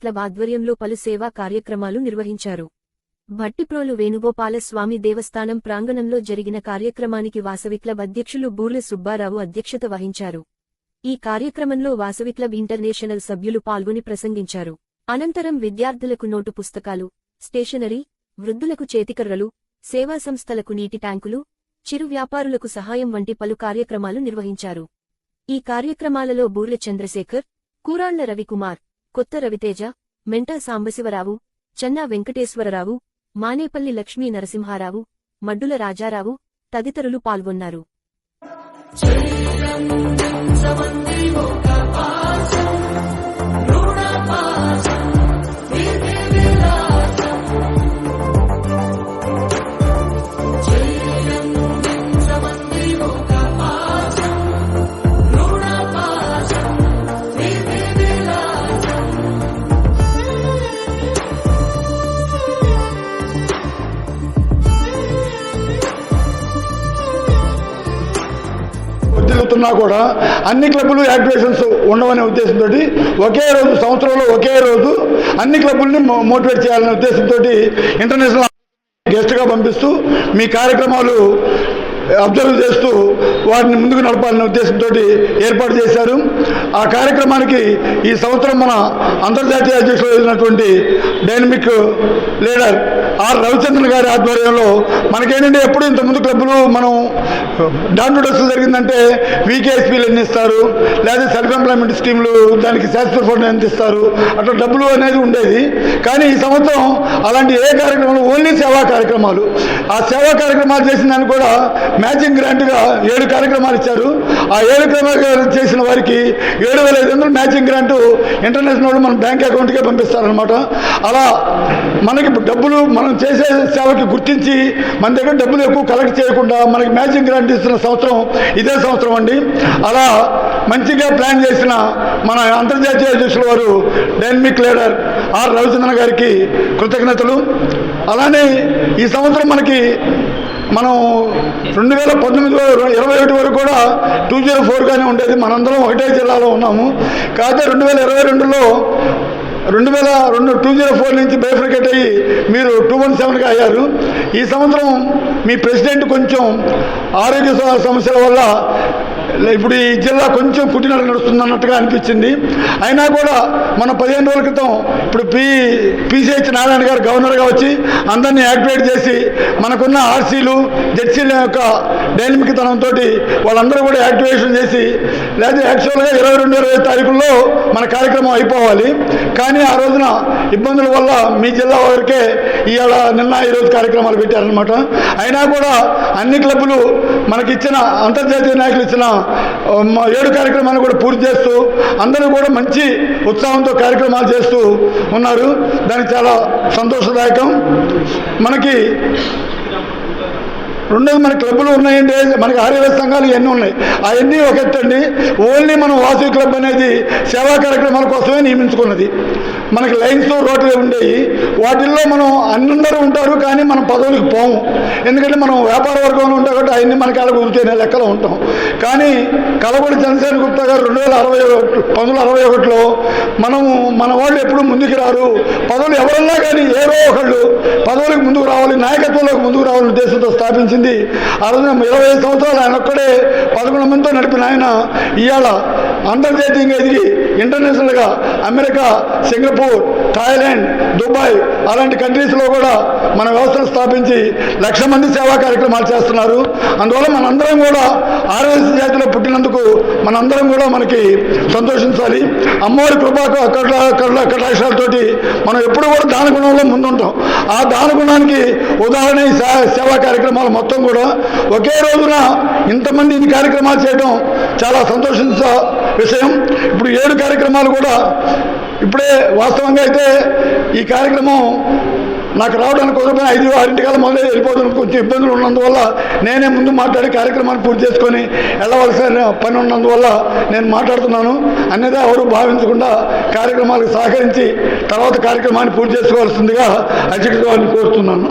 Club ఆధ్వర్యంలో పలు సేవా కార్యక్రమాలు నిర్వహించారు. భట్టిప్రోలు వేణుగోపాల స్వామి దేవస్థానం ప్రాంగణంలో జరిగిన కార్యక్రమానికి వాసవి క్లబ్ అధ్యక్షులు బూర్ల సుబ్బారావు అధ్యక్షత వహించారు. ఈ కార్యక్రమంలో వాసవి క్లబ్ ఇంటర్నేషనల్ సభ్యులు పాల్గొని ప్రసంగించారు. అనంతరం విద్యార్థులకు నోటు పుస్తకాలు, స్టేషనరీ, వృద్ధులకు చేతికర్రలు, సేవా సంస్థలకు నీటి ట్యాంకులు, చిరు వ్యాపారులకు సహాయం వంటి పలు కార్యక్రమాలు నిర్వహించారు. ఈ కార్యక్రమాలలో బూర్ల చంద్రశేఖర్, కూరాళ్ల రవికుమార్, కొత్త రవితేజ, మెంటా సాంబశివరావు, చన్నా వెంకటేశ్వరరావు, మానేపల్లి లక్ష్మీ నరసింహారావు, మడ్డుల రాజారావు తదితరులు పాల్గొన్నారు. తిరుగుతున్నా కూడా అన్ని క్లబ్బులు యాక్టివేషన్స్ ఉండవనే ఉద్దేశంతో ఒకే రోజు సంవత్సరంలో ఒకే రోజు అన్ని క్లబ్బుల్ని మోటివేట్ చేయాలనే ఉద్దేశంతో ఇంటర్నేషనల్ గెస్ట్గా పంపిస్తూ మీ కార్యక్రమాలు అబ్జర్వ్ చేస్తూ వాటిని ముందుకు నడపాలనే ఉద్దేశంతో ఏర్పాటు చేశారు. ఆ కార్యక్రమానికి ఈ సంవత్సరం మన అంతర్జాతీయ అధ్యక్షులు అయినటువంటి డైనమిక్ లీడర్ ఆర్ రవిచంద్రన్ గారి ఆధ్వర్యంలో మనకేంటంటే ఎప్పుడు ఇంతకుముందు క్లబ్బులు మనం డాన్ డస్లు జరిగిందంటే వీకేఎస్పీలు ఎన్ని ఇస్తారు, లేదా సెల్ఫ్ ఎంప్లాయ్మెంట్ స్కీమ్లు దానికి శాశ్వత ఫండ్ ఎంత ఇస్తారు, అట్లా డబ్బులు అనేది ఉండేది. కానీ ఈ సంవత్సరం అలాంటి ఏ కార్యక్రమాలు ఓన్లీ సేవా కార్యక్రమాలు. ఆ సేవా కార్యక్రమాలు చేసిన దాన్ని కూడా మ్యాచింగ్ గ్రాంట్గా 7 కార్యక్రమాలు ఇచ్చారు. ఆ 7 కార్యక్రమాలు చేసిన వారికి 7,500 మ్యాచింగ్ గ్రాంటు ఇంటర్నేషనల్ మన బ్యాంక్ అకౌంట్కే పంపిస్తారనమాట. అలా మనకి డబ్బులు మనం చేసే సేవకి గుర్తించి మన దగ్గర డబ్బులు ఎక్కువ కలెక్ట్ చేయకుండా మనకి మ్యాచింగ్ గ్రాంట్ ఇస్తున్న సంవత్సరం ఇదే సంవత్సరం అండి. అలా మంచిగా ప్లాన్ చేసిన మన అంతర్జాతీయ అధ్యక్షుల వారు డైనమిక్ లీడర్ ఆర్ రవిచంద్రన్ గారికి కృతజ్ఞతలు. అలానే ఈ సంవత్సరం మనకి మనం 2019-21 వరకు కూడా 204గానే ఉండేది. మనందరం ఒకటే జిల్లాలో ఉన్నాము. కాకపోతే 2022లో 204 నుంచి బైఫర్కేట్ అయ్యి మీరు 217గా అయ్యారు. ఈ సంవత్సరం మీ ప్రెసిడెంట్ కొంచెం ఆరోగ్య సమస్యల వల్ల ఇప్పుడు ఈ జిల్లా కొంచెం కుటినడ నడుస్తుందన్నట్టుగా అనిపించింది. అయినా కూడా మన 15 రోజుల క్రితం ఇప్పుడు పిసిహెచ్ నారాయణ గారు గవర్నర్గా వచ్చి అందరినీ యాక్టివేట్ చేసి మనకున్న ఆర్సీలు జెడ్సీల యొక్క డైనమిక్ తనంతో వాళ్ళందరూ కూడా యాక్టివేషన్ చేసి, లేదా యాక్చువల్గా 22-23 తారీఖుల్లో మన కార్యక్రమం అయిపోవాలి. కానీ ఆ రోజున ఇబ్బందుల వల్ల మీ జిల్లా వరకే ఈరోజు కార్యక్రమాలు పెట్టారనమాట. అయినా కూడా అన్ని క్లబ్బులు మనకిచ్చిన అంతర్జాతీయ నాయకులు ఇచ్చిన 7 కార్యక్రమాలు కూడా పూర్తి చేస్తూ అందరూ కూడా మంచి ఉత్సాహంతో కార్యక్రమాలు చేస్తూ ఉన్నారు. దానికి చాలా సంతోషదాయకం. మనకి రెండోది మన క్లబ్బులు ఉన్నాయండి, మనకి ఆర్యవేద సంఘాలు ఇవన్నీ ఉన్నాయి. అవన్నీ ఒక ఎత్తండి. ఓన్లీ మనం వాసవి క్లబ్ అనేది సేవా కార్యక్రమాల కోసమే నియమించుకున్నది. మనకి లైన్స్ రోడ్లు ఉండేవి. వాటిల్లో మనం అందరూ ఉంటారు, కానీ మనం పదవులకు పోము. ఎందుకంటే మనం వ్యాపార వర్గంలో ఉంటాం కాబట్టి అవన్నీ మనకి అలా కుదిరితేనే లెక్కలో ఉంటాం. కానీ కలబడి చంద్రశేఖర్ గుప్తా గారు 1961లో మన వాళ్ళు ఎప్పుడు ముందుకు రారు, పదవులు ఎవరన్నా కానీ ఏదో ఒకళ్ళు పదవులకు ముందుకు రావాలి, నాయకత్వంలోకి ముందుకు రావాలని ఉద్దేశంతో స్థాపించింది. ఆ రోజున 25 సంవత్సరాలు ఆయన ఒక్కడే 11 మందితో నడిపిన ఆయన ఇవాళ అంతర్జాతీయంగా ఎదిగి ఇంటర్నేషనల్గా అమెరికా, సింగపూర్, థాయిలాండ్, దుబాయ్ అలాంటి కంట్రీస్లో కూడా మన వ్యవస్థను స్థాపించి 1,00,000 మంది సేవా కార్యక్రమాలు చేస్తున్నారు. అందువల్ల మనందరం కూడా ఆర్ఎస్ జాతిలో పుట్టినందుకు మనందరం కూడా మనకి సంతోషించాలి. అమ్మవారి కృపా కటాక్షాలతోటి మనం ఎప్పుడు కూడా దాన గుణంలో ముందుంటాం. ఆ దాన గుణానికి ఉదాహరణ ఈ సేవా కార్యక్రమాలు మొత్తం కూడా ఒకే రోజున ఇంతమంది ఇన్ని కార్యక్రమాలు చేయడం చాలా సంతోషించే విషయం. ఇప్పుడు 7 కార్యక్రమాలు కూడా ఇప్పుడే వాస్తవంగా అయితే ఈ కార్యక్రమం నాకు రావడానికి కుదరపోయిన 5-6 మొదలై వెళ్ళిపోవడం కొంచెం ఇబ్బందులు ఉన్నందువల్ల నేనే ముందు మాట్లాడి కార్యక్రమాన్ని పూర్తి చేసుకొని వెళ్ళవలసిన పని ఉన్నందువల్ల నేను మాట్లాడుతున్నాను. అన్నదే ఎవరు భావించకుండా కార్యక్రమాలకు సహకరించి తర్వాత కార్యక్రమాన్ని పూర్తి చేసుకోవాల్సిందిగా అధ్యక్షుడు వారిని కోరుతున్నాను.